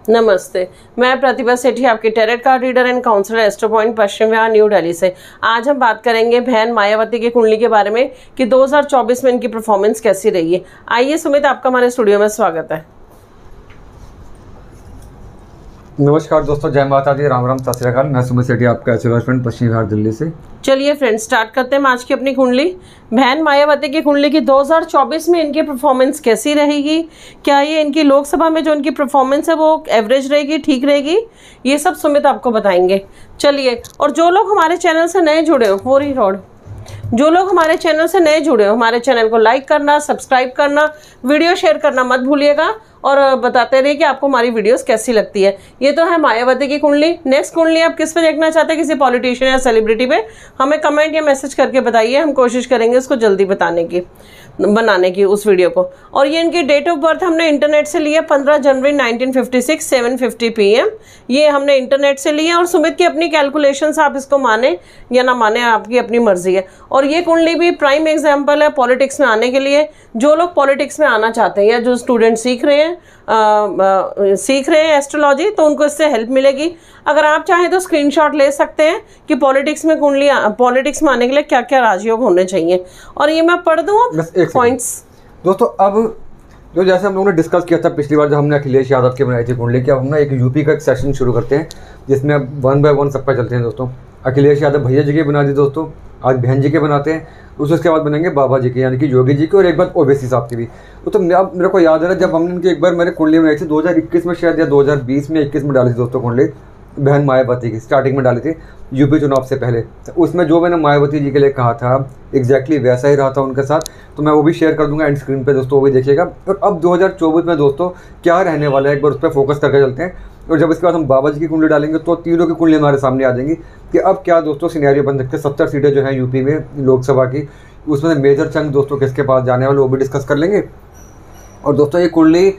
नमस्ते, मैं प्रतिभा सेठी, आपकी tarot card reader and counsellor astro point Paschim Vihar new Delhi से। आज हम बात करेंगे बहन मायावती की कुंडली के बारे में कि 2024 में इनकी परफॉर्मेंस कैसी रही है। आइए सुमित, आपका हमारे स्टूडियो में स्वागत है। नमस्कार दोस्तों, जय माता दी, राम राम, सत श्री अकाल। मैं सुमित सेठी, आपका एस्ट्रो फ्रेंड पश्चिम विहार दिल्ली से। चलिए फ्रेंड्स, स्टार्ट करते हैं आज की अपनी कुंडली। बहन मायावती की कुंडली की 2024 में इनकी परफॉर्मेंस कैसी रहेगी, क्या ये इनकी लोकसभा में जो इनकी परफॉर्मेंस है वो एवरेज रहेगी, ठीक रहेगी, ये सब सुमित आपको बताएंगे। चलिए, और जो लोग हमारे चैनल से नए जुड़े हो, वो रोड जो लोग हमारे चैनल से नए जुड़े हो, हमारे चैनल को लाइक करना, सब्सक्राइब करना, वीडियो शेयर करना मत भूलिएगा और बताते रहिए कि आपको हमारी वीडियोस कैसी लगती है। ये तो है मायावती की कुंडली। नेक्स्ट कुंडली आप किस पे देखना चाहते हैं, किसी पॉलिटिशियन या सेलिब्रिटी पे, हमें कमेंट या मैसेज करके बताइए, हम कोशिश करेंगे उसको जल्दी बनाने की उस वीडियो को। और ये इनकी डेट ऑफ बर्थ हमने इंटरनेट से लिया 15 जनवरी 1956 7:50 PM। ये हमने इंटरनेट से लिए और सुमित की अपनी कैलकुलेशंस, आप इसको माने या ना माने, आपकी अपनी मर्जी है। और ये कुंडली भी प्राइम एग्जाम्पल है पॉलिटिक्स में आने के लिए। जो लोग पॉलिटिक्स में आना चाहते हैं या जो स्टूडेंट सीख रहे हैं एस्ट्रोलॉजी, तो उनको इससे हेल्प मिलेगी। अगर आप चाहें तो स्क्रीनशॉट ले सकते हैं कि पॉलिटिक्स में पॉलिटिक्स में आने के लिए क्या क्या राजयोग होने चाहिए। और ये मैं पढ़ दूँ पॉइंट्स। दोस्तों, अब जो जैसे हम लोगों ने डिस्कस किया था पिछली बार जब हमने अखिलेश यादव की बनाई थी कुंडली, कि अब हम ना एक यूपी का एक सेशन शुरू करते हैं जिसमें अब 1 बाय 1 सब पे चलते हैं। दोस्तों, अखिलेश यादव भैया जी के बना दी, दोस्तों आज बहन जी के बनाते हैं, उसके बाद बनेंगे बाबा जी के, यानी कि योगी जी के, और एक बार ओवैसी साहब की भी। तो अब मेरे को याद है जब हमने इनकी एक बार मेरे कुंडली बनाई थी 2021 में शायद, या 2020 में 21 में डाली थी दोस्तों कुंडली, बहन मायावती की स्टार्टिंग में डाली थी यूपी चुनाव से पहले। तो उसमें जो मैंने मायावती जी के लिए कहा था एग्जैक्टली वैसा ही रहा था उनके साथ। तो मैं वो भी शेयर कर दूंगा एंड स्क्रीन पे, दोस्तों वो भी देखिएगा। और अब 2024 में दोस्तों क्या रहने वाला है, एक बार उस पर फोकस करके चलते हैं। और जब इसके बाद हम बाबा जी की कुंडली डालेंगे तो तीनों की कुंडली हमारे सामने आ जाएंगी कि अब क्या दोस्तों सिनेरियो बन सकते हैं। 70 सीटें जो हैं यूपी में लोकसभा की, उसमें मेजर चंक दोस्तों किसके पास जाने वाले, वो भी डिस्कस कर लेंगे। और दोस्तों ये कुंडली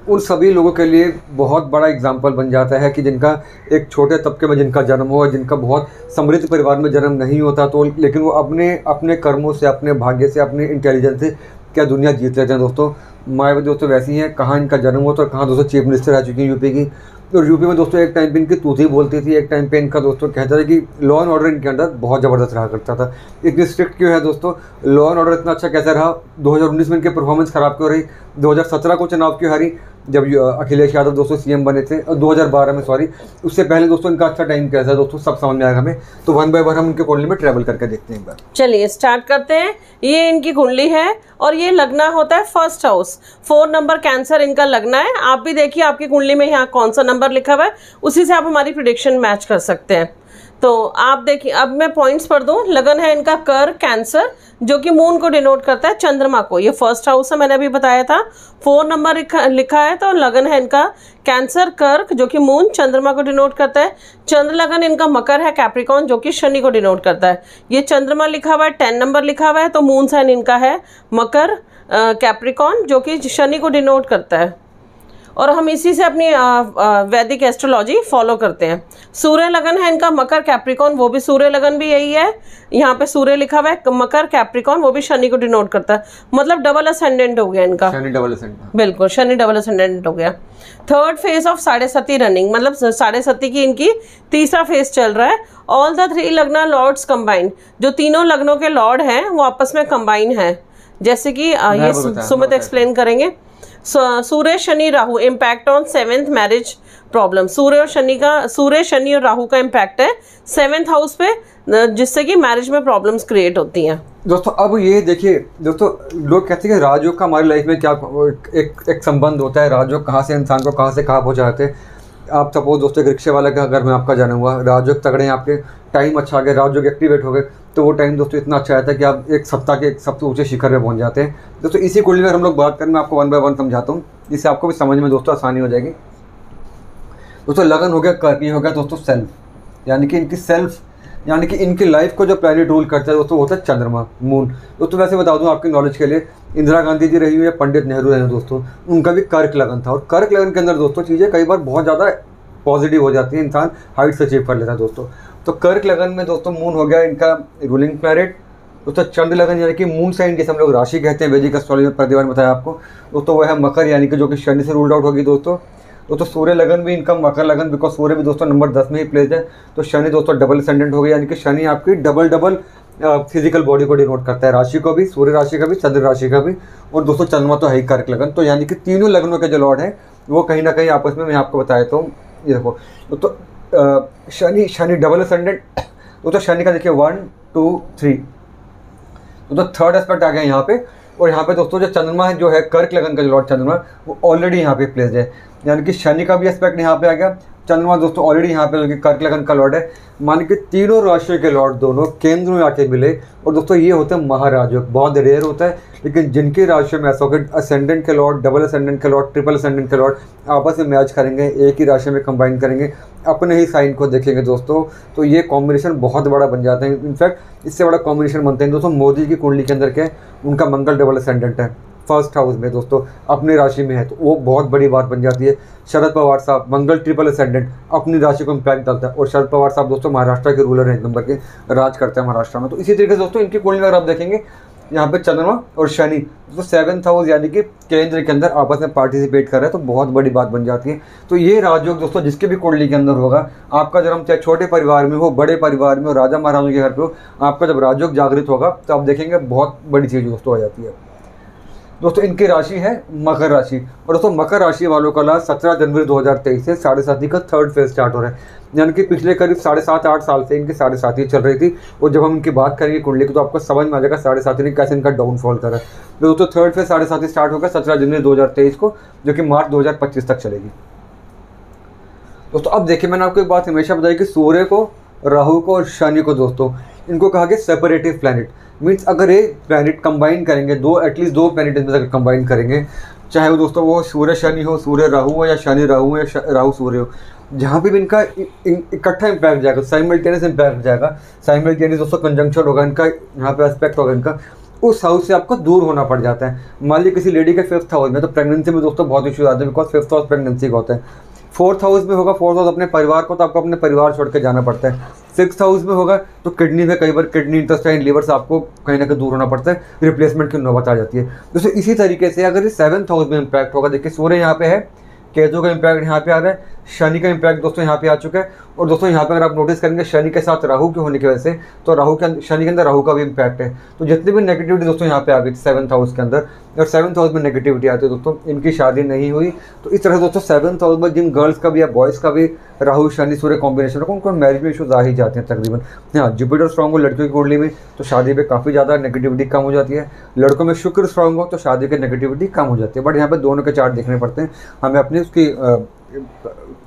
उन सभी लोगों के लिए बहुत बड़ा एग्जाम्पल बन जाता है कि जिनका एक छोटे तबके में जिनका जन्म हुआ, जिनका बहुत समृद्ध परिवार में जन्म नहीं होता, तो लेकिन वो अपने कर्मों से, अपने भाग्य से, अपने इंटेलिजेंस से क्या दुनिया जीत लेते हैं। दोस्तों मायावती दोस्तों वैसी हैं, कहाँ इनका जन्म हुआ, तो कहाँ दोस्तों चीफ मिनिस्टर रह चुकी हैं यूपी की। और यूपी में दोस्तों एक टाइम पे इनकी तूती बोलती थी, एक टाइम पे इनका दोस्तों कहता था कि लॉ एंड ऑर्डर इनके अंदर बहुत ज़बरदस्त रहा करता था। इतनी स्ट्रिक्ट क्यों है दोस्तों, लॉ एंड ऑर्डर इतना अच्छा कैसे रहा, 2019 में इनकी परफॉर्मेंस खराब क्यों रही, 2017 को चुनाव क्यों हारी जब अखिलेश यादव दोस्तों सीएम बने थे, और 2012 में सॉरी, उससे पहले दोस्तों इनका अच्छा टाइम कैसा है दोस्तों, सब समझ में आएगा हमें। तो 1 बाय 1 हम इनके कुंडली में ट्रैवल करके देखते हैं एक बार। चलिए स्टार्ट करते हैं। ये इनकी कुंडली है और ये लगना होता है फर्स्ट हाउस, 4 नंबर कैंसर इनका लगना है। आप भी देखिए आपकी कुंडली में यहाँ कौन सा नंबर लिखा हुआ है, उसी से आप हमारी प्रेडिक्शन मैच कर सकते हैं। तो आप देखिए, अब मैं पॉइंट्स पढ़ दूँ। लगन है इनका कर कैंसर, जो कि मून को डिनोट करता है, चंद्रमा को। ये फर्स्ट हाउस है, मैंने अभी बताया था। 4 नंबर लिखा है, तो लगन है इनका कैंसर कर्क, जो कि मून चंद्रमा को डिनोट करता है। चंद्र लगन इनका मकर है, कैप्रिकॉन, जो कि शनि को डिनोट करता है। ये चंद्रमा लिखा हुआ है, 10 नंबर लिखा हुआ है, तो मून साइन इनका है मकर कैप्रिकॉन, जो कि शनि को डिनोट करता है। और हम इसी से अपनी वैदिक एस्ट्रोलॉजी फॉलो करते हैं। सूर्य लगन है इनका मकर कैप्रिकॉन, वो भी सूर्य लगन भी यही है, यहाँ पे सूर्य लिखा हुआ है मकर कैप्रिकॉन, वो भी शनि को डिनोट करता है। मतलब डबल असेंडेंट हो गया इनका, शनि डबल असेंडेंट, बिल्कुल शनि डबल असेंडेंट हो गया। थर्ड फेज ऑफ साढ़े सती रनिंग, मतलब साढ़े सती की इनकी तीसरा फेज चल रहा है। ऑल द 3 लग्न लॉर्ड्स कंबाइंड, जो तीनों लग्नों के लॉर्ड हैं वो आपस में कंबाइन है। जैसे कि ये सुमित एक्सप्लेन करेंगे। Surya Shani Rahu, impact on 7th marriage problem. Surya Shani और राहु का इम्पैक्ट है 7th हाउस पे, जिससे कि मैरिज में प्रॉब्लम्स क्रिएट होती हैं। दोस्तों अब ये देखिए दोस्तों, लोग कहते हैं कि राजयोग का हमारी लाइफ में क्या एक संबंध होता है, राजयोग कहाँ से इंसान को कहाँ से कहाँ पहुँचाते हैं। आप सपोज दोस्तों एक रिक्शे वाला का अगर मैं आपका जाना हुआ, राजयोग तगड़े हैं आपके, टाइम अच्छा आ गया, राजयोग एक्टिवेट हो गए, तो वो टाइम दोस्तों इतना अच्छा आता है कि आप एक सप्ताह के सबसे ऊंचे शिखर में पहुंच जाते हैं। दोस्तों इसी कुंडली में हम लोग बात करें, मैं आपको 1 बाय 1 समझाता हूँ, जिससे आपको भी समझ में दोस्तों आसानी हो जाएगी। दोस्तों लगन हो गया, कर्क, ये हो गया दोस्तों सेल्फ, यानी कि इनकी सेल्फ, यानी कि इनकी लाइफ को जो प्लैनेट रूल करता है दोस्तों वो होता है चंद्रमा, मून। दोस्तों वैसे बता दूं आपकी नॉलेज के लिए, इंदिरा गांधी जी रही हुई है, पंडित नेहरू रहे हैं दोस्तों, उनका भी कर्क लगन था। और कर्क लगन के अंदर दोस्तों चीज़ें कई बार बहुत ज़्यादा पॉजिटिव हो जाती है, इंसान हाइट्स अचीव कर लेता है दोस्तों। तो कर्क लगन में दोस्तों मून हो गया इनका रूलिंग प्लैनेट। दोस्तों चंद्र लगन यानी कि मून साइन जिसे हम लोग राशि कहते हैं वैदिक एस्ट्रोलॉजी में, प्रतिभा ने बताया आपको दोस्तों, वह है मकर, यानी कि जो कि शनि से रूल्ड आउट होगी दोस्तों। दोस्तों सूर्य लगन भी इनका मकर लगन, बिकॉज सूर्य भी दोस्तों नंबर 10 में ही प्लेस्ड है। तो शनि दोस्तों डबल असेंडेंट हो गया, यानी कि शनि आपकी डबल फिजिकल बॉडी को डिनोट करता है, राशि को भी, सूर्य राशि का भी, चंद्र राशि का भी। और दोस्तों चंद्रमा तो है ही कर्क लगन। तो यानी कि तीनों लग्नों के जो लॉर्ड हैं वो कहीं ना कहीं आपस में, मैं आपको बताया तो ये देखो तो शनि डबल असेंडेंट। तो शनि का देखिए 1 2 3, तो थर्ड एस्पेक्ट आ गया यहाँ पे। और यहाँ पे दोस्तों जो चंद्रमा है, जो है कर्क लगन का जो लॉर्ड चंद्रमा, वो ऑलरेडी यहाँ पे प्लेस्ड है, यानी कि शनि का भी एस्पेक्ट यहाँ पे आ गया। चंद्रमा दोस्तों ऑलरेडी यहाँ पे जो कि कर्क लगन का लॉर्ड है। मान के तीनों राशियों के लॉर्ड दोनों केंद्र में आके मिले। और दोस्तों ये होते हैं महाराजयोग, बहुत रेयर होता है, लेकिन जिनकी राशियों में ऐसा होगा असेंडेंट के लॉर्ड, डबल असेंडेंट के लॉर्ड, ट्रिपल असेंडेंट के लॉर्ड आपस में मैच करेंगे, एक ही राशि में कंबाइन करेंगे, अपने ही साइन को देखेंगे दोस्तों, तो ये कॉम्बिनेशन बहुत बड़ा बन जाता है। इनफैक्ट इससे बड़ा कॉम्बिनेशन बनते हैं दोस्तों मोदी की कुंडली के अंदर क्या है, उनका मंगल डबल असेंडेंट है, फर्स्ट हाउस में दोस्तों अपनी राशि में है, तो वो बहुत बड़ी बात बन जाती है। शरद पवार साहब मंगल ट्रिपल असेंडेंट अपनी राशि को इम्पैक्ट डालता है। और शरद पवार साहब दोस्तों महाराष्ट्र के रूलर हैं, एक नंबर के, राज करते हैं महाराष्ट्र में। तो इसी तरीके से दोस्तों इनकी कुंडली अगर आप देखेंगे यहाँ पे चंद्रमा और शनि तो 7th हाउस यानी कि केंद्र के अंदर आपस में पार्टिसिपेट कर रहे हैं, तो बहुत बड़ी बात बन जाती है। तो ये राजयोग दोस्तों जिसके भी कुंडली के अंदर होगा, आपका जन्म चाहे छोटे परिवार में हो, बड़े परिवार में हो, राजा महाराजों के घर पे हो, आपका जब राजयोग जागृत होगा तो आप देखेंगे बहुत बड़ी चीज़ दोस्तों हो जाती है। दोस्तों इनकी राशि है मकर राशि। और दोस्तों मकर राशि वालों का लास्ट 17 जनवरी 2023 से 7.5 का थर्ड फेज स्टार्ट हो रहा है, यानी कि पिछले करीब 7.5-8 साल से इनकी 7.5 चल रही थी। और जब हम इनकी बात करेंगे कुंडली की तो आपको समझ में आ जाएगा 7.5 ने कैसे इनका डाउनफॉल करा है। तो दोस्तों थर्ड फेज 7.5 स्टार्ट होगा 17 जनवरी 2023 को, जो कि मार्च 2025 तक चलेगी। दोस्तों अब देखिए, मैंने आपको एक बात हमेशा बताई कि सूर्य को, राहु को और शनि को दोस्तों इनको कहा गया सेपरेटिव प्लैनेट। मीन्स अगर ये प्लैनेट कंबाइन करेंगे, एटलीस्ट दो प्लैनेट इनमें अगर कंबाइन करेंगे, चाहे वो दोस्तों वो सूर्य शनि हो, सूर्य राहु हो, या शनि राहु हो, या राहु सूर्य हो, जहाँ पे भी इनका इकट्ठा इम्पैक्ट जाएगा, साइमल्टेनियस इम्पैक्ट जाएगा, साइमल्टेनियस दोस्तों कंजंक्शन होगा इनका, यहाँ पे एस्पेक्ट होगा इनका, उस हाउस से आपको दूर होना पड़ जाता है। मान लीजिए किसी लेडी के 5th हाउस में, तो प्रेगनेंसी में दोस्तों बहुत इशू आते हैं, बिकॉज 5th हाउस प्रेगनेंसी का होता है। 4th हाउस में होगा, 4th हाउस अपने परिवार को, तो आपको अपने परिवार छोड़ के जाना पड़ता है। 6th हाउस में होगा तो किडनी में, कई बार किडनी, इंटेस्टाइन, लिवर से आपको कहीं ना कहीं दूर होना पड़ता है, रिप्लेसमेंट की नौबत आ जाती है। दोस्तों इसी तरीके से अगर ये 7th हाउस में इम्पैक्ट होगा, देखिए सूर्य यहाँ पे है, केतु का इम्पैक्ट यहाँ पे आ रहा है, शनि का इम्पैक्ट दोस्तों यहाँ पे आ चुका है। और दोस्तों यहाँ पे अगर आप नोटिस करेंगे शनि के साथ राहु के होने की वजह से, तो शनि के अंदर राहु का भी इम्पैक्ट है। तो जितनी भी नेगेटिविटी दोस्तों यहाँ पे आ गई 7th हाउस के अंदर, और 7th हाउस में नेगेटिविटी आती है दोस्तों, इनकी शादी नहीं हुई। तो इस तरह से दोस्तों 7th हाउस में जिन गर्ल्स का भी या बॉयज़ का भी राहु शनि सूर्य कॉम्बिनेशन होगा, उनको मैरिज में इशूज आ ही जाते हैं तकरीबन। हाँ, जुपिटर स्ट्रॉन्ग हो लड़कियों की कुंडली में तो शादी पे काफ़ी ज़्यादा नेगेटिविटी कम हो जाती है। लड़कों में शुक्र स्ट्रॉन्ग हो तो शादी की नेगेटिविटी कम हो जाती है। बट यहाँ पे दोनों के चार्ट देखने पड़ते हैं हमें अपनी उसकी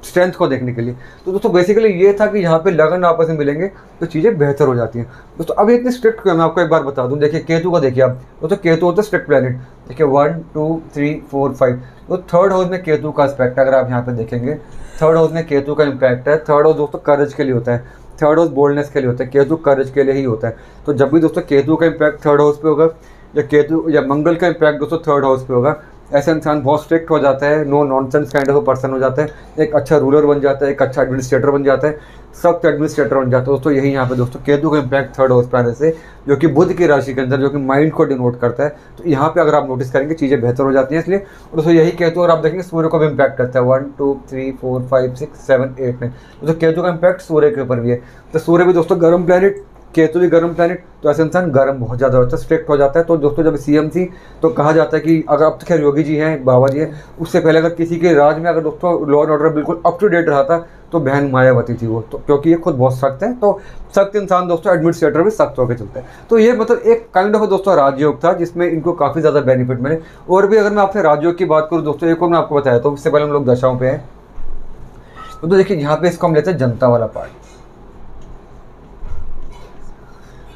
स्ट्रेंथ को देखने के लिए। तो दोस्तों बेसिकली ये था कि यहाँ पे लगन आपस में मिलेंगे तो चीज़ें बेहतर हो जाती हैं। दोस्तों अब इतनी स्ट्रिक्ट क्यों, मैं आपको एक बार बता दूँ। देखिए केतु को देखिए आप, दोस्तों केतु होता है स्ट्रिक्ट प्लैनेट। देखिए 1 2 3 4 5, तो 3rd हाउस में केतु का एस्पेक्ट अगर आप यहाँ पे देखेंगे, 3rd हाउस में केतु का इम्पैक्ट है। 3rd हाउस दोस्तों करेज के लिए होता है, 3rd हाउस बोल्डनेस के लिए होता है, केतु करेज के लिए ही होता है। तो जब भी दोस्तों केतु का इम्पैक्ट 3rd हाउस पे होगा, या केतु या मंगल का इम्पैक्ट दोस्तों 3rd हाउस पे होगा, ऐसा इंसान बहुत स्ट्रिक्ट हो जाता है, no nonsense kind of person हो जाता है, एक अच्छा रूलर बन जाता है, एक अच्छा एडमिनिस्ट्रेटर बन जाता है, सख्त एडमिनिस्ट्रेटर बन जाता है। दोस्तों यही यहाँ पे दोस्तों केतु का इम्पैक्ट 3rd हाउस पे आने से, जो कि बुध की राशि के अंदर, जो कि माइंड को डिनोट करता है, तो यहाँ पे अगर आप नोटिस करेंगे चीज़ें बेहतर हो जाती हैं। इसलिए दोस्तों यही केतु अगर आप देखेंगे सूर्य को भी इम्पैक्ट करता है, 1 2 3 4 5 6 7 8 9, दोस्तों केतु का इम्पैक्ट सूर्य के ऊपर भी है। तो सूर्य भी दोस्तों गर्म प्लैनेट, केतु भी गर्म प्लैनेट, तो ऐसे इंसान गर्म बहुत ज़्यादा होता है, स्ट्रिक्ट हो जाता है। तो दोस्तों जब सीएम थी तो कहा जाता है कि अगर अब तो खैर योगी जी हैं, बाबा जी हैं, उससे पहले अगर किसी के राज में अगर दोस्तों लॉ एंड ऑर्डर बिल्कुल अप टू डेट रहा था तो बहन मायावती थी वो, तो क्योंकि ये खुद बहुत सख्त है। तो सख्त इंसान दोस्तों एडमिनिस्ट्रेटर भी सख्त होकर चलता है। तो ये मतलब एक काइंड ऑफ दोस्तों राजयोग था जिसमें इनको काफ़ी ज़्यादा बेनिफिट मिले। और भी अगर मैं आपसे राजयोग की बात करूँ दोस्तों, एक और मैं आपको बताया, तो उससे पहले हम लोग दशाओं पे हैं। तो देखिए यहाँ पे इसको हम लेते हैं जनता वाला पार्ट।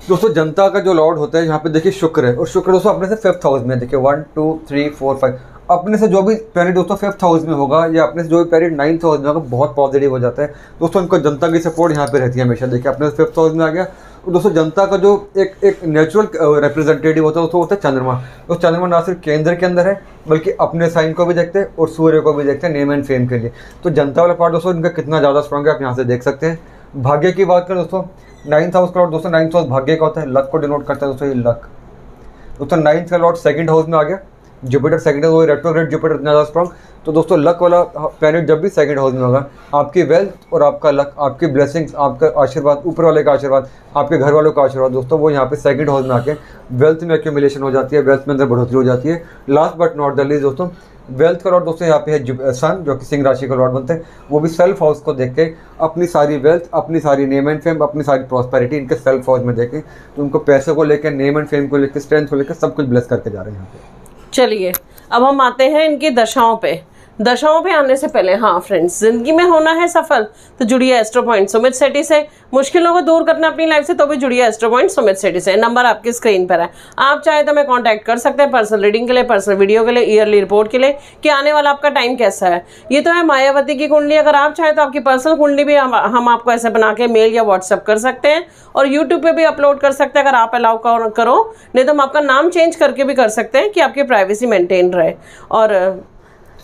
दोस्तों जनता का जो लॉर्ड होता है यहाँ पे देखिए शुक्र है, और शुक्र दोस्तों अपने से 5th हाउस में, देखिए 1 2 3 4 5, अपने से जो भी प्लैनेट दोस्तों 5th हाउस में होगा, या अपने से जो भी प्लैनेट 9th हाउस में होगा, बहुत पॉजिटिव हो जाता है दोस्तों। इनको जनता की सपोर्ट यहाँ पे रहती है हमेशा। देखिए अपने से 5th हाउस में आ गया, और दोस्तों जनता का जो एक नेचुरल रिप्रेजेंटेटिव होता है वो होता है चंद्रमा। तो चंद्रमा ना सिर्फ केंद्र के अंदर है, बल्कि अपने साइन को भी देखते हैं और सूर्य को भी देखते हैं, नेम एंड फेम के लिए। तो जनता वाला पार्ट दोस्तों इनका कितना ज़्यादा स्ट्रॉन्ग है आप यहाँ से देख सकते हैं। भाग्य की बात करें दोस्तों, 9th हाउस का लॉर्ड दोस्तों, 9th हाउस भाग्य का होता है, लक को डिनोट करता है दोस्तों, ये लक। दोस्तों 9th का लॉर्ड 2nd हाउस में आ गया, Jupiter 2nd house, retrograde Jupiter इतना ज़्यादा स्ट्रॉन्ग। तो दोस्तों लक वाला प्लैनेट जब भी सेकंड हाउस में होगा, आपकी वेल्थ और आपका लक, आपकी ब्लेसिंग्स, आपका आशीर्वाद, ऊपर वाले का आशीर्वाद, आपके घर वालों का आशीर्वाद दोस्तों, वो यहाँ पे सेकंड हाउस में आके वेल्थ में एक्यूमुलेशन हो जाती है, वेल्थ में अंदर बढ़ोतरी हो जाती है। Last but not the least दोस्तों, वेल्थ का लॉर्ड दोस्तों यहाँ पे है सन, जो कि सिंह राशि का लॉर्ड बनते हैं। वो भी सेल्फ हाउस को देख के अपनी सारी वेल्थ, अपनी सारी नेम एंड फेम, अपनी सारी प्रॉस्पेरिटी इनके सेल्फ हाउस में देखें, तो उनको पैसे को लेकर, नेम एंड फेम को लेकर, स्ट्रेंथ को लेकर सब कुछ ब्लेस करके जा रहे हैं यहाँ पे। चलिए अब हम आते हैं इनकी दशाओं पे। दशाओं पे आने से पहले, हाँ फ्रेंड्स, जिंदगी में होना है सफल तो जुड़िए एस्ट्रो पॉइंट सुमित सेठी से। मुश्किलों को दूर करना अपनी लाइफ से तो भी जुड़िए एस्ट्रो पॉइंट सुमित सेठी से। नंबर आपकी स्क्रीन पर है, आप चाहे तो मैं कांटेक्ट कर सकते हैं पर्सनल रीडिंग के लिए, पर्सनल वीडियो के लिए, ईयरली रिपोर्ट के लिए कि आने वाला आपका टाइम कैसा है। ये तो है मायावती की कुंडली। अगर आप चाहे तो आपकी पर्सनल कुंडली भी हम आपको ऐसे बना के मेल या व्हाट्सअप कर सकते हैं और यूट्यूब पे भी अपलोड कर सकते हैं अगर आप अलाउ करो, नहीं तो हम आपका नाम चेंज करके भी कर सकते हैं कि आपकी प्राइवेसी मेंटेन रहे। और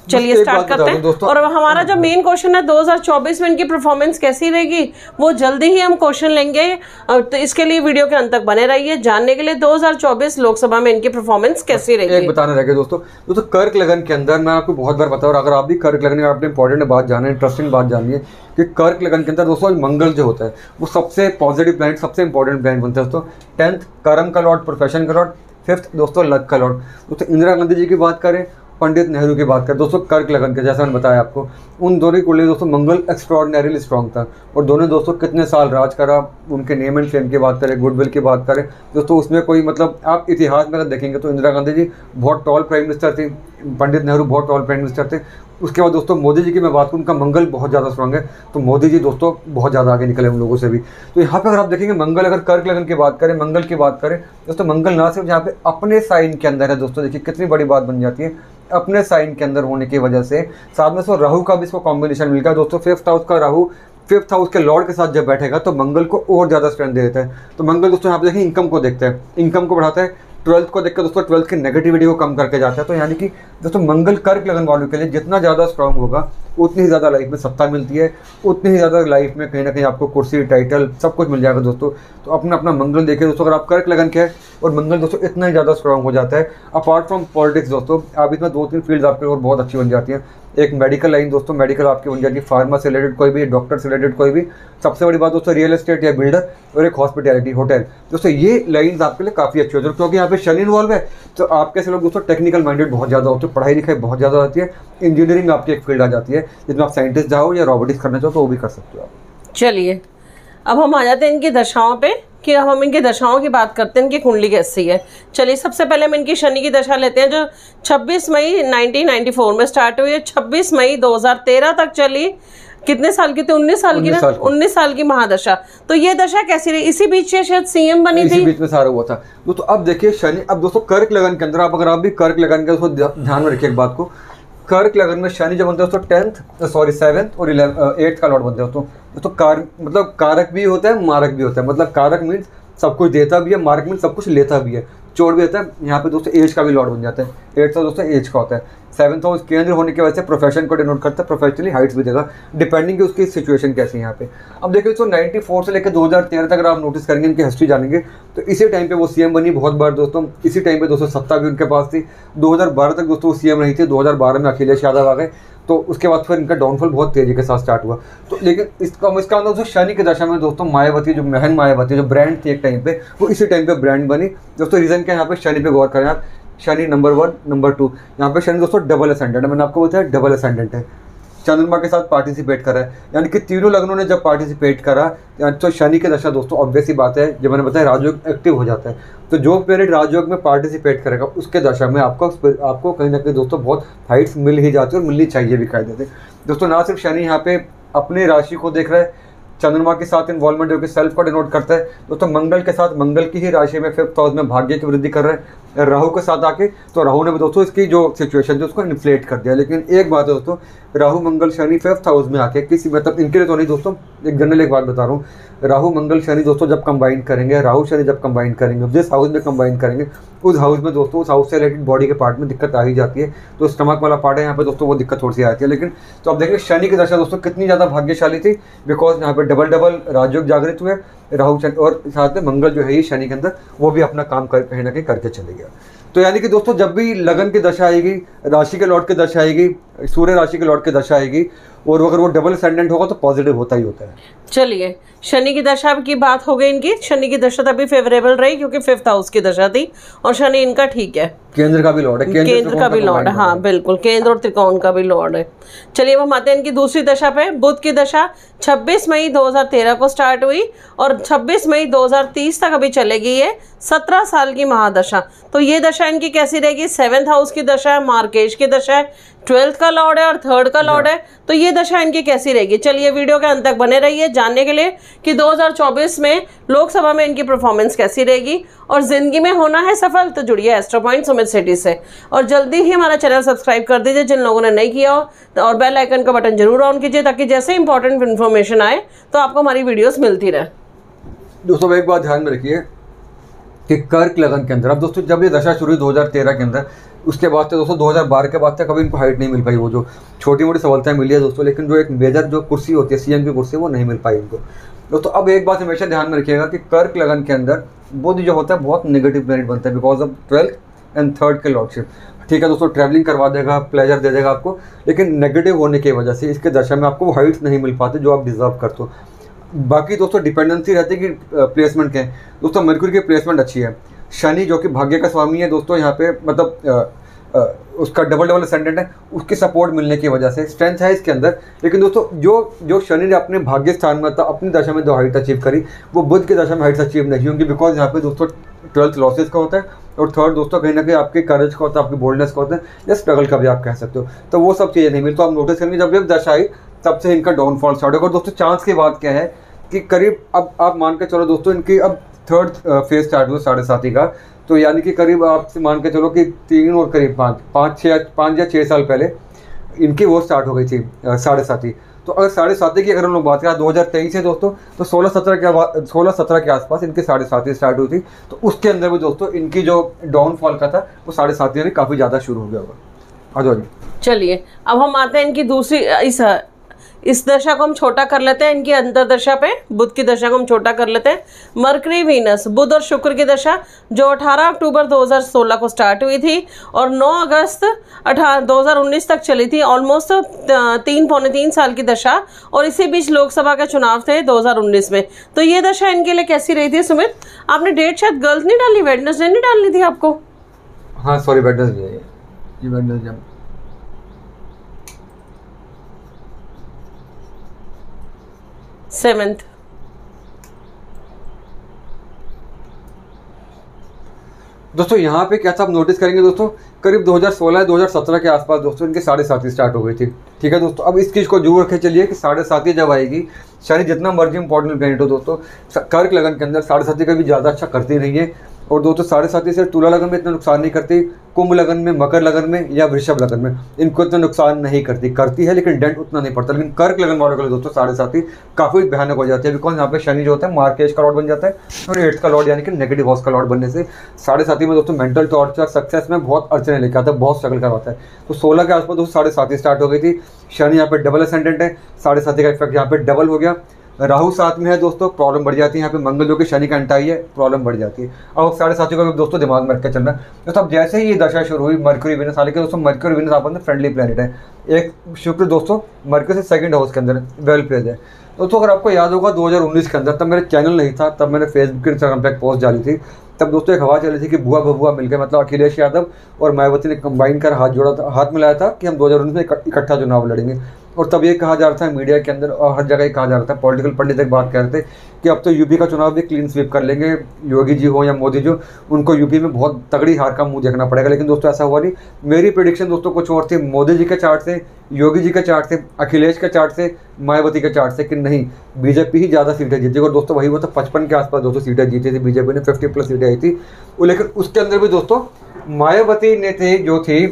चलिए स्टार्ट करते हैं। और हमारा जो मेन क्वेश्चन है 2024 में इनकी परफॉर्मेंस कैसी रहेगी, वो जल्दी ही हम क्वेश्चन लेंगे, तो इसके लिए वीडियो के अंत तक बने रहिए जानने के लिए 2024 लोकसभा में इनकी परफॉर्मेंस कैसी रहेगी। एक बताने रह गए दोस्तों कर्क लगन के अंदर मैं आपको बहुत बार बताऊँ, अगर आप भी कर्क लगन में आपने इंपॉर्टेंट बात जाना है, इंटरेस्टिंग बात जाननी है कि कर्क लगन के अंदर दोस्तों मंगल जो होता है वो सबसे पॉजिटिव प्लैनेट, सबसे इंपॉर्टेंट प्लैनेट बनता है दोस्तों। 10th कर्म का लॉर्ड, प्रोफेशन का लॉर्ड। 5th दोस्तों लक का लॉर्ड। दोस्तों इंदिरा गांधी जी की बात करें, पंडित नेहरू की बात करें दोस्तों, कर्क लगन के, जैसा मैंने बताया आपको, उन दोनों की कुंडली दोस्तों मंगल एक्स्ट्रॉर्डिनरीली स्ट्रॉन्ग था। और दोनों दोस्तों कितने साल राज करा, उनके नेम एंड फेम की बात करें, गुडविल की बात करें दोस्तों, उसमें कोई मतलब आप इतिहास में अगर देखेंगे तो इंदिरा गांधी जी बहुत टॉल प्राइम मिनिस्टर थी, पंडित नेहरू बहुत टॉल प्राइम मिनिस्टर थे। उसके बाद दोस्तों मोदी जी की मैं बात करूँ, उनका मंगल बहुत ज़्यादा स्ट्रॉन्ग है, तो मोदी जी दोस्तों बहुत ज़्यादा आगे निकले उन लोगों से भी। तो यहाँ पे अगर आप देखेंगे मंगल, अगर कर्क लगन की बात करें, मंगल की बात करें दोस्तों, मंगल ना सिर्फ यहाँ पे अपने साइन के अंदर है दोस्तों, देखिए कितनी बड़ी बात बन जाती है, अपने साइन के अंदर होने की वजह से साथ में सो राहु का भी इसको कॉम्बिनेशन मिल गया दोस्तों। 5th हाउस का राहु 5th हाउस के लॉर्ड के साथ जब बैठेगा तो मंगल को और ज़्यादा स्ट्रेंथ दे देता है। तो मंगल दोस्तों यहाँ पे देखिए इनकम को देखते हैं, इनकम को बढ़ाता है। 12th को देखकर दोस्तों 12th की नेगेटिविटी को कम करके जाता है। तो यानी कि दोस्तों मंगल कर्क लगन वालों के लिए जितना ज़्यादा स्ट्रांग होगा उतनी ही ज़्यादा लाइफ में सत्ता मिलती है, उतनी ही ज़्यादा लाइफ में कहीं ना कहीं आपको कुर्सी, टाइटल सब कुछ मिल जाएगा दोस्तों। तो अपना अपना मंगल देखिए दोस्तों, अगर आप कर्क लगन के है और मंगल दोस्तों इतना ही ज़्यादा स्ट्रांग हो जाता है। अपार्ट फ्रॉम पॉलिटिक्स दोस्तों, आप इसमें 2-3 फील्ड आपके और बहुत अच्छी बन जाती हैं। एक मेडिकल लाइन दोस्तों, मेडिकल आपकी बन जाती है, फार्मा से रिलेटेड कोई भी, डॉक्टर से रिलेटेड कोई भी। सबसे बड़ी बात दोस्तों रियल एस्टेट या बिल्डर, और एक हॉस्पिटैलिटी, होटल दोस्तों, ये लाइन्स आपके लिए काफ़ी अच्छी होती है क्योंकि यहाँ पे शनि इन्वॉल्व है। तो आपके ऐसे लोग दोस्तों टेक्निकल माइंडेड बहुत ज़्यादा होते हैं, पढ़ाई लिखाई बहुत ज़्यादा होती है, इंजीनियरिंग आपकी एक फील्ड आ जाती है जिसमें आप साइंटिस्ट जाओ या रोबोटिक्स करना चाहो तो वो भी कर सकते हो आप। चलिए अब हम आ जाते हैं इनकी दशाओं पे कि अब हम इनकी दशाओं की बात करते हैं, इनकी कुंडली कैसी है। चलिए सबसे पहले हम इनकी शनि की दशा लेते हैं जो 26 मई 1994 में स्टार्ट हुई है, 26 मई 2013 तक चली। कितने साल की थी? 19 साल की ना, 19 साल की महादशा। तो ये दशा कैसी रही? इसी बीच से शायद सीएम बनी थी, इसी बीच में सारा हुआ था दोस्तों। अब देखिए शनि, अब दोस्तों कर्क लगन के अंदर आप अगर आप भी कर्क लगन के ध्यान में रखिए एक बात को, कर्क लगन में शनि जब बनते हैं दोस्तों 7th और 8th का लॉर्ड बनते हैं दोस्तों। मतलब कारक भी होता है, मारक भी होता है। मतलब कारक मीन्स सब कुछ देता भी है, मारक मीन्स सब कुछ लेता भी है, चोट भी होता है। यहाँ पे दोस्तों एज का भी लॉर्ड बन जाता है। 8th दोस्तों एज का होता है। 7th हाउस केंद्र होने की वजह से प्रोफेशन को डिनोट करता है, प्रोफेशनली हाइट्स भी देगा, डिपेंडिंग कि उसकी सिचुएशन कैसी है यहाँ पे। अब देखिए दोस्तों 94 से लेकर 2013 तक अगर आप नोटिस करेंगे, इनकी हिस्ट्री जानेंगे तो इसी टाइम पे वो सीएम बनी बहुत बार दोस्तों। इसी टाइम पे दोस्तों सत्ता भी उनके पास थी। 2012 तक दोस्तों वो सीएम रही थी। 2012 में अखिलेश यादव आ गए, तो उसके बाद फिर इनका डाउनफॉल बहुत तेजी के साथ स्टार्ट हुआ। तो लेकिन इसका अंदर दोस्तों शनि की दशा में दोस्तों मायावती, जो महन मायावती जो ब्रांड थी एक टाइम पे, वो इसी टाइम पे ब्रांड बनी दोस्तों। रीजन क्या है यहाँ पे, शनि पे गौर करें आप। शनि नंबर 1, नंबर 2, यहाँ पे शनि दोस्तों डबल असेंडेंट है। मैंने आपको बताया डबल असेंडेंट है, चंद्रमा के साथ पार्टिसिपेट करा है, यानी कि तीनों लग्नों ने जब पार्टिसिपेट करा तो शनि की दशा दोस्तों ऑब्वियस ही बात है, जब मैंने बताया राजयोग एक्टिव हो जाता है। तो जो प्लेनेट राजयोग में पार्टिसिपेट करेगा उसके दशा में आपको कहीं ना कहीं दोस्तों बहुत हाइट्स मिल ही जाती है और मिलनी चाहिए भी कायदे से दोस्तों। ना सिर्फ शनि यहाँ पे अपनी राशि को देख रहा है, चंद्रमा के साथ इन्वॉल्वमेंट जो कि सेल्फ को डिनोट करता है दोस्तों। मंगल के साथ, मंगल की ही राशि में 5th हाउस में भाग्य की वृद्धि कर रहा है। राहु के साथ आके तो राहु ने दोस्तों इसकी जो सिचुएशन थी उसको इन्फ्लेट कर दिया। लेकिन एक बात है दोस्तों, राहु मंगल शनि 5th हाउस में आके किसी मतलब इनके लिए तो नहीं दोस्तों, एक जनरल एक बात बता रहा हूँ, राहु मंगल शनि दोस्तों जब कंबाइन करेंगे, राहु शनि जब कंबाइन करेंगे, जिस हाउस में कंबाइन करेंगे उस हाउस में दोस्तों उस हाउस से रिलेटेड बॉडी के पार्ट में दिक्कत आ ही जाती है। तो स्टमक वाला पार्ट है यहाँ पे दोस्तों, वो दिक्कत थोड़ी सी आती है। लेकिन तो आप देखिए शनि की दशा दोस्तों कितनी ज़्यादा भाग्यशाली थी, बिकॉज यहाँ पे डबल राजयोग जागृत हुए, राहु शनि और साथ में मंगल जो है ये शनि के अंदर वो भी अपना काम कहीं ना कहीं करके चले गया। तो यानी कि दोस्तों जब भी लगन की दशा आएगी, राशि के लॉर्ड की दशा आएगी, सूर्य राशि के लॉर्ड की दशा आएगी, और अगर वो डबल असेंडेंट होगा तो पॉजिटिव होता ही होता है। चलिए, शनि की दशा की बात हो गई इनकी। शनि की दशा तभी फेवरेबल रही क्योंकि 5th हाउस की दशा थी और शनि इनका ठीक है, केंद्र का भी लॉर्ड है, केंद्र का भी लॉर्ड है, हाँ बिल्कुल, केंद्र और त्रिकोण का भी लॉर्ड है। चलिए, अब हम आते हैं इनकी दूसरी दशा पे। बुध की दशा 26 मई 2013 को स्टार्ट हुई और 26 मई 2030 तक अभी चलेगी ये 17 साल की महादशा। तो ये दशा इनकी कैसी रहेगी? 7th हाउस की दशा है, मार्केश की दशा है, 12th का लॉर्ड है और 3rd का लॉर्ड है। तो ये दशा इनकी कैसी रहेगी? चलिए, वीडियो के अंत तक बने रहिए जानने के लिए कि 2024 में लोकसभा में इनकी परफॉर्मेंस कैसी रहेगी। और जिंदगी में होना है सफल तो जुड़िए एस्ट्रो पॉइंट सुमित सेठी से, और जल्दी ही हमारा चैनल सब्सक्राइब कर दीजिए जिन लोगों ने नहीं किया हो, और बेल आइकन का बटन जरूर ऑन कीजिए ताकि जैसे इंपॉर्टेंट इन्फॉर्मेशन आए तो आपको हमारी वीडियोस मिलती रहे। दोस्तों एक बात ध्यान में रखिए कि कर्क लगन के अंदर, अब दोस्तों जब ये दशा शुरू हुई 2013 के अंदर, उसके बाद से दोस्तों 2012 के बाद से कभी इनको हाइट नहीं मिल पाई। वो जो छोटी मोटी सफलताएं मिली है दोस्तों, लेकिन जो एक मेजर जो कुर्सी होती है सीएम की कुर्सी, वो नहीं मिल पाई इनको दोस्तों। अब एक बात हमेशा ध्यान में रखिएगा कि कर्क लगन के अंदर बुध जो होता है बहुत नेगेटिव प्लैनेट बनता है because of 12th and 3rd के लॉर्डशिप। ठीक है दोस्तों, ट्रैवलिंग करवा देगा, प्लेजर दे देगा आपको, लेकिन नेगेटिव होने की वजह से इसके दशा में आपको हाइट्स नहीं मिल पाते जो आप डिजर्व करते हो। बाकी दोस्तों डिपेंडेंसी रहती है कि प्लेसमेंट के दोस्तों, मरकुरी की प्लेसमेंट अच्छी है, शनि जो कि भाग्य का स्वामी है दोस्तों, यहाँ पे मतलब उसका डबल असेंडेंट है, उसकी सपोर्ट मिलने की वजह से स्ट्रेंथ है इसके अंदर। लेकिन दोस्तों जो शनि ने अपने भाग्य स्थान में था, अपनी दशा में जो हाइट अचीव करी, वो बुध की दशा में हाइट्स अचीव नहीं होंगी बिकॉज यहाँ पे दोस्तों 12th लॉसेस का होता है और 3rd दोस्तों कहीं ना कहीं आपके करेज का होता है, आपकी बोल्डनेस का होता है, या स्ट्रगल का भी आप कह सकते हो। तो वो सब चीज़ें नहीं मिली। तो आप नोटिस करेंगे जब जब दशा आई तब से इनका डाउनफॉल स्टार्ट होगा। और दोस्तों चांस की बात क्या है कि करीब अब आप मान के चलो दोस्तों, इनकी अब 3rd फेज स्टार्ट हुआ 7.5 का, तो यानी कि करीब आपसे मान के चलो कि 3 और करीब 5 या 6 साल पहले इनकी वो स्टार्ट हो गई थी 7.5। तो अगर 7.5 की अगर हम लोग बात करें 2023 है दोस्तों, तो 16-17 के आसपास इनकी 7.5 स्टार्ट हुई थी। तो उसके अंदर भी दोस्तों इनकी जो डाउनफॉल का था वो 7.5 में काफ़ी ज़्यादा शुरू हो गया होगा। आ जाओ जी। चलिए, अब हम आते हैं इनकी दूसरी इस दशा को हम छोटा कर लेते हैं, इनकी अंतर दशा पे बुध की दशा को हम छोटा कर लेते हैं। मरकरी वीनस, बुध और शुक्र की दशा जो 18 अक्टूबर 2016 को स्टार्ट हुई थी और 9 अगस्त 2019 तक चली थी, ऑलमोस्ट 3-3.5 साल की दशा। और इसी बीच लोकसभा के चुनाव थे 2019 में। तो ये दशा इनके लिए कैसी रही थी? सुमित, आपने डेट शायद गलत नहीं डाली, वेडनेसडे नहीं डालनी थी आपको। हाँ सॉरी, वेडनेसडे, ये वेडनेसडे 7th। दोस्तों यहाँ पे क्या था आप नोटिस करेंगे दोस्तों, करीब 2016-2017 के आसपास दोस्तों इनके 7.5 स्टार्ट हो गई थी। ठीक है दोस्तों, अब इस चीज़ को जरूर रखे चलिए कि 7.5 जब आएगी, शनि जितना मर्जी इंपॉर्टेंट प्लैनेट हो दोस्तों, कर्क लगन के अंदर 7.5 का भी ज़्यादा अच्छा करती नहीं है। और दोस्तों 7.5 से तुला लगन में इतना नुकसान नहीं करती, कुंभ लगन में, मकर लगन में या वृषभ लगन में इनको इतना नुकसान नहीं करती है, लेकिन डेंट उतना नहीं पड़ता। लेकिन कर्क लगन वालों के लिए दोस्तों 7.5 काफ़ी भयानक हो जाती है बिकॉज यहाँ पे शनि जो होता है मार्केश का लॉर्ड बन जाता है और 8th का लॉर्ड यानी कि नेगेटिव हाउस का लॉर्ड बनने से 7.5 में दोस्तों मेंटल टॉर्चर, सक्सेस में बहुत अड़चने लेके आता है, बहुत स्ट्रगल करवाता है। तो 16 के आसपास दोस्तों 7.5 स्टार्ट हो गई थी। शनि यहाँ पे डबल असेंडेंट है, 7.5 का इफेक्ट यहाँ पे डबल हो गया। राहु साथ में है दोस्तों, प्रॉब्लम बढ़ जाती है। यहाँ पे मंगल जो कि शनि का अंटाई है, प्रॉब्लम बढ़ जाती है। अब 7.5 का भी दोस्तों दिमाग में रख के चलना दोस्तों। अब जैसे ही ये दशा शुरू हुई, मरकरी वीनस, हालांकि दोस्तों मरकरी वीनस आपस में फ्रेंडली प्लैनेट है। एक शुक्र दोस्तों मरकरी से 2nd हाउस के अंदर वेल प्लेस है दोस्तों। अगर आपको याद होगा 2019 के अंदर, तब मेरे चैनल नहीं था, तब मैंने फेसबुक इंस्टाग्राम पर एक पोस्ट डाली थी। तब दोस्तों एक हवा चली थी कि बुआ बबुआ मिलकर, मतलब अखिलेश यादव और मायावती ने कंबाइन कर हाथ मिलाया था कि हम 2019 में इकट्ठा चुनाव लड़ेंगे। और तब ये कहा जा रहा था मीडिया के अंदर और हर जगह कहा जा रहा था, पॉलिटिकल पंडित एक बात कह रहे थे कि अब तो यूपी का चुनाव भी क्लीन स्वीप कर लेंगे, योगी जी हो या मोदी जी, उनको यूपी में बहुत तगड़ी हार का मुंह देखना पड़ेगा। लेकिन दोस्तों ऐसा हुआ नहीं। मेरी प्रेडिक्शन दोस्तों कुछ और थी, मोदी जी के चार्ट से, योगी जी के चार्ट से, अखिलेश के चार्ट से, मायावती के चार्ट से, कि नहीं बीजेपी ही ज़्यादा सीटें जीतेगी। और दोस्तों वही वो तो 55 के आसपास दोस्तों सीटें जीती थी बीजेपी ने, 50+ सीटें आई थी। लेकिन उसके अंदर भी दोस्तों मायावती ने थे जो थी,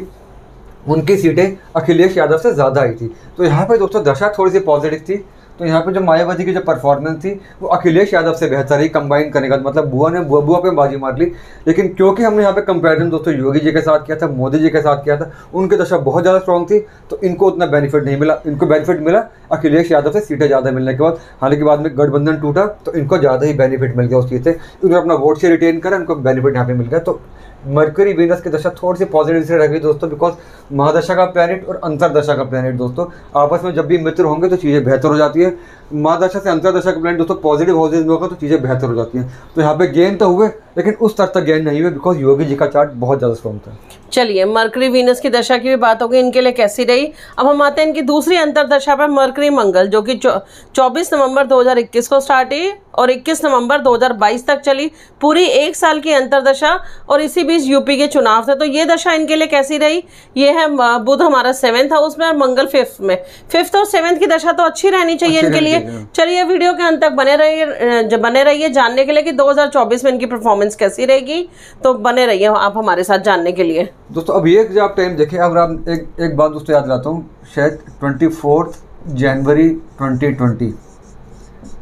उनकी सीटें अखिलेश यादव से ज़्यादा आई थी। तो यहाँ पे दोस्तों दशा थोड़ी सी पॉजिटिव थी। तो यहाँ पे जो मायावती की जो परफॉर्मेंस थी वो अखिलेश यादव से बेहतर ही कंबाइन करने का, मतलब बुआ पे बाजी मार ली। लेकिन क्योंकि हमने यहाँ पे कंपैरिजन दोस्तों योगी जी के साथ किया था, मोदी जी के साथ किया था, उनकी दशा बहुत ज़्यादा स्ट्रॉन्ग थी, तो इनको उतना बेनिफिट नहीं मिला। इनको बेनिफिट मिला अखिलेश यादव से सीटें ज़्यादा मिलने के बाद। हालांकि बाद में गठबंधन टूटा तो इनको ज़्यादा ही बेनिफिट मिल गया उस चीज़ से, उन्होंने अपना वोट से रिटेन करा, इनको बेनिफिट यहाँ पे मिल गया। तो मरकरी वीनस की दशा थोड़ी सी पॉजिटिव से रहेगी दोस्तों, बिकॉज महादशा का प्लैनेट और अंतरदशा का प्लैनेट दोस्तों आपस में जब भी मित्र होंगे तो चीज़ें बेहतर हो जाती है। महादशा से अंतरदशा का प्लैनेट दोस्तों पॉजिटिव हाउसेज में होगा तो चीज़ें बेहतर हो जाती हैं। तो यहाँ पे गेन तो हुए लेकिन उस स्तर तक गेन नहीं हुए, बिकॉज योगी जी का चार्ट बहुत ज़्यादा स्ट्रॉन्ग था। चलिए, मरकरी वीनस की दशा की भी बात होगी, इनके लिए कैसी रही। अब हम आते हैं इनकी दूसरी अंतरदशा पर, मरकरी मंगल, जो कि 24 नवंबर 2021 को स्टार्ट हुई और 21 नवंबर 2022 तक चली। पूरी 1 साल की अंतरदशा, और इसी बीच यूपी के चुनाव थे। तो ये दशा इनके लिए कैसी रही। ये है बुध हमारा 7th हाउस में और मंगल 5th में। 5th और 7th की दशा तो अच्छी रहनी चाहिए इनके लिए। चलिए, वीडियो के अंत तक बने रहिए जानने के लिए कि 2024 में इनकी परफॉर्मेंस कैसी रहेगी। तो बने रहिए आप हमारे साथ जानने के लिए। दोस्तों अब ये आप टाइम देखें, अगर आप एक बात दोस्तों याद दिलाता हूँ, शायद 24 जनवरी 2020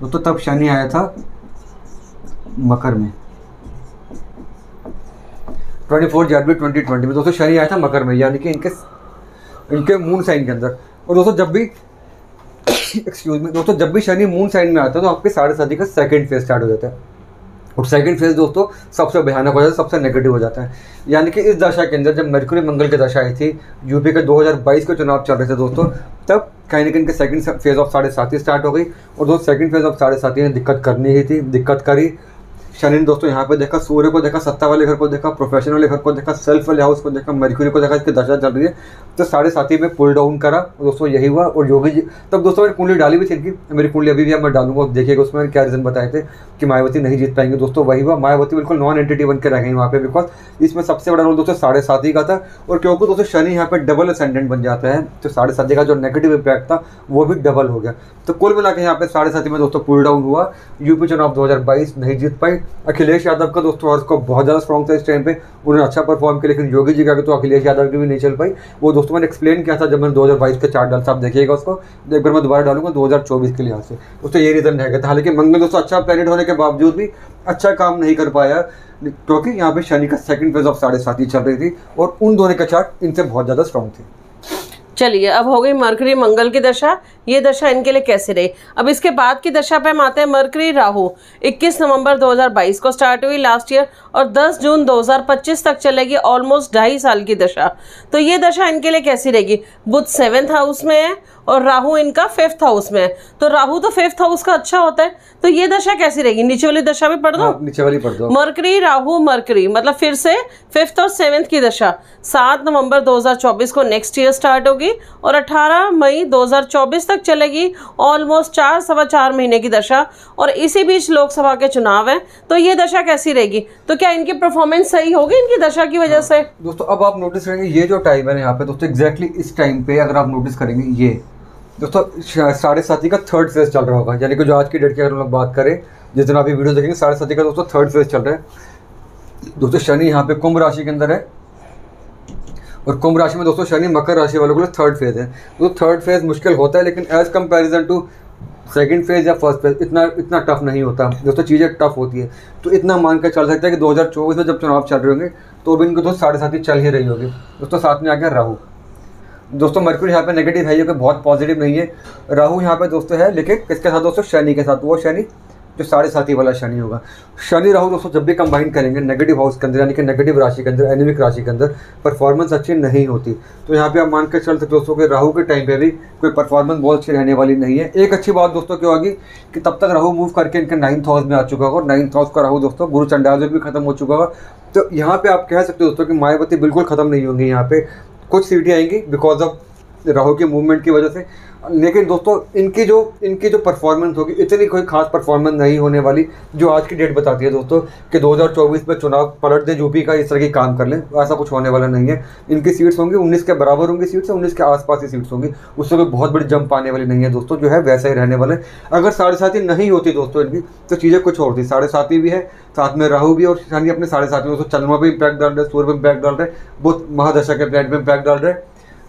दोस्तों तब शनि आया था मकर में। 24 जनवरी 2020 में दोस्तों शनि आया था मकर में, यानी कि इनके मून साइन के अंदर। और दोस्तों जब भी एक्सक्यूज मी दोस्तों, जब भी शनि मून साइन में आता है तो आपके साढ़े साथी का सेकंड फेज स्टार्ट हो जाता है। और सेकंड फेज दोस्तों सबसे भयानक हो जाता है, सबसे नेगेटिव हो जाता है। यानी कि इस दशा के अंदर जब मरकरी मंगल की दशा आई थी, यूपी के 2022 के चुनाव चल रहे थे दोस्तों, तब कहीं ना कहीं इनके सेकंड फेज ऑफ साढ़े साथी स्टार्ट हो गई। और दोस्तों सेकंड फेज ऑफ साढ़े साथी ने दिक्कत करनी ही थी, दिक्कत करी। शनि ने दोस्तों यहाँ पे देखा, सूर्य को देखा, सत्ता वाले घर को देखा, प्रोफेशनल वाले घर को देखा, सेल्फ वाले हाउस को देखा, मरकरी को देखा, इसकी दशा चल रही है। तो साढ़े साथी में पुल डाउन करा दोस्तों, यही हुआ। और योगी जी तब दोस्तों मैंने कुंडली डाली भी थी इनकी, मेरी कुंडली अभी भी मैं डालूंगा, देखिएगा उसमें क्या रीज़न बताए थे कि मायावती नहीं जीत पाएंगे। दोस्तों वही हुआ, मायावती बिल्कुल नॉन एंटिटी बन के रह गई वहाँ पे, बिकॉज इसमें सबसे बड़ा रोल दोस्तों साढ़े साथी का था। और क्योंकि दोस्तों शनि यहाँ पे डबल असेंडेंट बन जाता है, तो साढ़े साथी का जो नेगेटिव इम्पैक्ट था वो भी डबल हो गया। तो कुल मिला के यहाँ पे साढ़े साथी में दोस्तों पुल डाउन हुआ। यूपी चुनाव 2022 नहीं जीत पाई। अखिलेश यादव का दोस्तों हॉर्सकोप बहुत ज़्यादा स्ट्रॉन्ग था इस टाइम पे, उन्होंने अच्छा परफॉर्म किया। लेकिन योगी जी का तो अखिलेश यादव की भी नहीं चल पाई। वो दोस्तों मैंने एक्सप्लेन किया था जब मैंने 2022 के चार्ट डाला था, आप देखिएगा उसको, एक बार मैं दोबारा डालूंगा 2024 के लिहाज से। उससे ये रीज़न रहेगा था। हालांकि मंगल दोस्तों अच्छा प्लैनेट होने के बावजूद भी अच्छा काम नहीं कर पाया, क्योंकि यहाँ पे शनि का सेकंड फेज ऑफ साढ़े साथी चल रही थी और उन दोनों का चार्ट इनसे बहुत ज़्यादा स्ट्रॉन्ग थे। चलिए, अब हो गई मरकरी मंगल की दशा। ये दशा इनके लिए कैसे रही। अब इसके बाद की दशा पे हम आते हैं मरकरी राहु। 21 नवंबर 2022 को स्टार्ट हुई लास्ट ईयर और 10 जून 2025 तक चलेगी, ऑलमोस्ट 2.5 साल की दशा। तो ये दशा इनके लिए कैसी रहेगी। बुध 7th हाउस में है और राहु इनका 5th हाउस में है। तो राहु तो 5th हाउस का अच्छा होता है, तो ये दशा कैसी रहेगी। नीचे वाली दशा भी पढ़ दो। नीचे वाली पढ़ दो। मरकरी राहु मरकरी मतलब फिर से 5th और 7th की दशा 7 नवंबर 2024 को नेक्स्ट ईयर स्टार्ट होगी और 18 मई 2024 तक चलेगी, ऑलमोस्ट 4-4.25 महीने की दशा। और इसी बीच लोकसभा के चुनाव हैं। तो ये दशा कैसी रहेगी। तो क्या इनकी परफॉर्मेंस सही होगी इनकी दशा की वजह से। दोस्तों अब आप नोटिस करेंगे ये जो टाइम है यहाँ पे दोस्तों, एग्जैक्टली इस टाइम पे अगर आप नोटिस करेंगे, ये दोस्तों साढ़े साथी का थर्ड फेज चल रहा होगा। यानी कि जो आज की डेट की अगर हम लोग बात करें, जिस दिन आप ये वीडियो देखेंगे, साढ़े साथी का दोस्तों थर्ड फेज चल रहा है। दोस्तों शनि यहाँ पे कुंभ राशि के अंदर है और कुंभ राशि में दोस्तों शनि मकर राशि वालों के लिए थर्ड फेज है। तो थर्ड फेज मुश्किल होता है, लेकिन as comparison to second phase या फर्स्ट फेज इतना टफ नहीं होता दोस्तों, चीज़ें टफ होती है। तो इतना मान कर चल सकते हैं कि 2024 में जब चुनाव चल रहे होंगे तो भी इनको दोस्तों साढ़े साथी चल ही रही होगी। दोस्तों साथ में आ गया राहु। दोस्तों मरकरी यहाँ पे नेगेटिव है, ये कोई बहुत पॉजिटिव नहीं है। राहु यहाँ पे दोस्तों है, लेकिन किसके साथ दोस्तों, शनि के साथ। वो शनि जो साढ़े साथी वाला शनि होगा। शनि राहु दोस्तों जब भी कंबाइन करेंगे नेगेटिव हाउस के अंदर, यानी कि नेगेटिव राशि के अंदर, एनिमिक राशि के अंदर, परफॉर्मेंस अच्छी नहीं होती। तो यहाँ पे आप मान कर चल सकते दोस्तों कि राहु के टाइम पे भी कोई परफॉर्मेंस बहुत अच्छी रहने वाली नहीं है। एक अच्छी बात दोस्तों क्या होगी कि तब तक राहु मूव करके इनके 9th हाउस में आ चुका होगा। 9th हाउस का राहु दोस्तों गुरु चंडाल भी खत्म हो चुका होगा। तो यहाँ पे आप कह सकते हो दोस्तों कि मायावती बिल्कुल खत्म नहीं होंगी। यहाँ पे कुछ सीटें आएंगी बिकॉज ऑफ राहु के मूवमेंट की वजह से, लेकिन दोस्तों इनकी जो परफॉर्मेंस होगी इतनी कोई खास परफॉर्मेंस नहीं होने वाली जो आज की डेट बताती है दोस्तों कि 2024 में चुनाव पलट दे यूपी का, इस तरह की काम कर लें। ऐसा कुछ होने वाला नहीं है। इनकी सीट्स होंगी 19 के बराबर होंगी सीट्स, 19 के आसपास ही सीट्स होंगी, उससे कोई बहुत बड़ी जंप आने वाली नहीं है दोस्तों, जो है वैसा ही रहने वाले। अगर साढ़े साथी नहीं होती दोस्तों इनकी तो चीज़ें कुछ और थी। साढ़े साथी भी है, साथ में राहु भी, और शनि अपने साढ़े साथी में दोस्तों चंद्रमा पे इम्पैक्ट डाल रहे हैं, सूर्य पे इम्पैक्ट डाल रहे हैं, बुध महादशा के प्लैनेट में इम्पैक्ट डाल रहे हैं,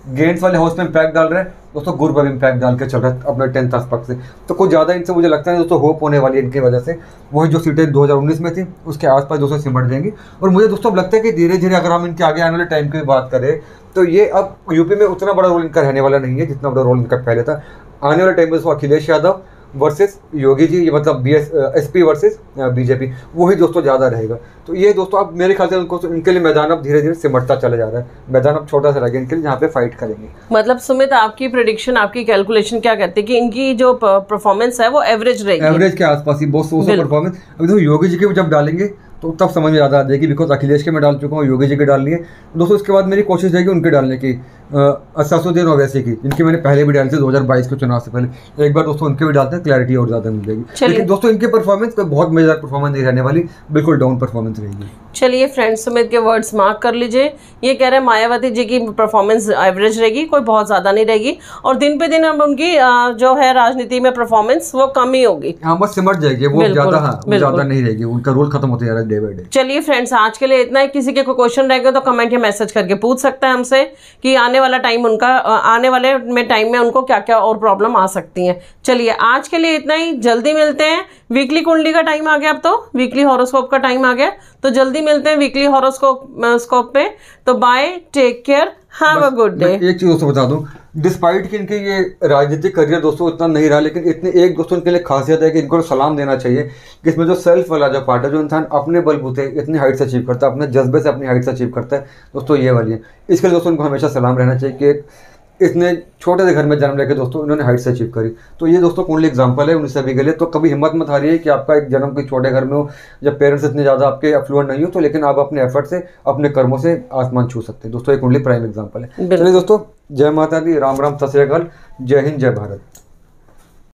गेंट्स वाले हाउस में इम्पैक्ट डाल रहे हैं दोस्तों, गुरु पर इम्पैक्ट डाल के चल रहा है अपने 10th आसपास से। तो कुछ ज़्यादा इनसे मुझे लगता है दोस्तों होप होने वाली है इनकी वजह से। वही जो सीटें 2019 में थी उसके आसपास दोस्तों सिमट जाएंगी। और मुझे दोस्तों लगता है कि धीरे धीरे अगर हम इनके आगे आने वाले टाइम की बात करें तो ये अब यूपी में उतना बड़ा रोल इनका रहने वाला नहीं है जितना बड़ा रोल इनका पहले था। आने वाले टाइम में दोस्तों अखिलेश यादव वर्सेस योगी जी, ये मतलब एसपी वर्सेस बीजेपी, वही दोस्तों ज़्यादा रहेगा। तो ये दोस्तों अब मेरे ख्याल से उनको, इनके लिए मैदान अब धीरे धीरे सिमटता चला जा रहा है, मैदान अब छोटा सा रह गया इनके लिए जहाँ पे फाइट करेंगे। मतलब सुमित, आपकी प्रेडिक्शन, आपकी कैलकुलेशन क्या कहती है कि इनकी जो परफॉर्मेंस है वो एवरेज रहेगी? एवरेज के आसपास ही, बहुत सो परफॉर्मेंस। अभी देखो योगी जी के जब डालेंगे तो तब समझ में ज़्यादा आ जाएगी, बिकॉज अखिलेश के मैं डाल चुका हूँ, योगी जी के डालनी है दोस्तों। इसके बाद मेरी कोशिश रहेगी उनके डालने की, असदुद्दीन ओवैसी की, इनकी मैंने पहले भी डाली थी 2022 के चुनाव से पहले। एक बार दोस्तों उनके भी डालते हैं, क्लैरिटी और ज़्यादा मिल जाएगी। लेकिन दोस्तों इनकी परफॉर्मेंस कोई बहुत मजेदार परफॉर्मेंस नहीं रहने वाली, बिल्कुल डाउन परफॉर्मेंस रहेगी। चलिए फ्रेंड्स, सुमित के वर्ड्स मार्क कर लीजिए। ये कह रहे हैं मायावती जी की परफॉर्मेंस एवरेज रहेगी, कोई बहुत ज़्यादा नहीं रहेगी, और दिन पे दिन अब उनकी जो है राजनीति में परफॉर्मेंस वो कम ही होगी। हाँ, बस सिमट जाएगी वो, ज़्यादा नहीं रहेगी, उनका रोल खत्म होते जा रहा है डे बाय डे। चलिए फ्रेंड्स, आज के लिए इतना ही। किसी के कोई क्वेश्चन रहेगा तो कमेंट या मैसेज करके पूछ सकता है हमसे कि आने वाला टाइम उनका, आने वाले में टाइम में उनको क्या क्या और प्रॉब्लम आ सकती हैं। चलिए आज के लिए इतना ही, जल्दी मिलते हैं। वीकली कुंडली का टाइम आ गया, अब तो वीकली हॉरोस्कोप का टाइम आ गया, तो जल्दी मिलते हैं वीकली हॉरोस्कोप पे। तो bye, take care, have a good day. एक चीज दोस्तों बता दूं, डिस्पाइट कि इनके ये राजनीतिक करियर दोस्तों इतना नहीं रहा, लेकिन इतने एक दोस्तों इनके लिए खासियत है कि इनको सलाम देना चाहिए कि इसमें जो सेल्फ वाला जो पार्ट है, जो इंसान अपने बलबूते इतनी हाइट्स अचीव करता है, अपने जज्बे से अपनी हाइट्स अचीव करता है दोस्तों, ये वाली है। इसके लिए दोस्तों इनको हमेशा सलाम रहना चाहिए कि इतने छोटे से घर में जन्म लेके दोस्तों इन्होंने हाइट्स अचीव करी। तो ये दोस्तों कुंडली एग्जांपल है उन सभी के लिए। तो कभी हिम्मत मत हारिए कि आपका एक जन्म कोई छोटे घर में हो, जब पेरेंट्स इतने ज़्यादा आपके अफ्लुएंट नहीं हो, तो लेकिन आप अपने एफर्ट से, अपने कर्मों से आसमान छू सकते हैं दोस्तों। ये कुंडली प्राइम एग्जांपल है। चलिए दोस्तों, जय माता दी, राम राम, सत श्री अकाल, जय हिंद, जय भारत।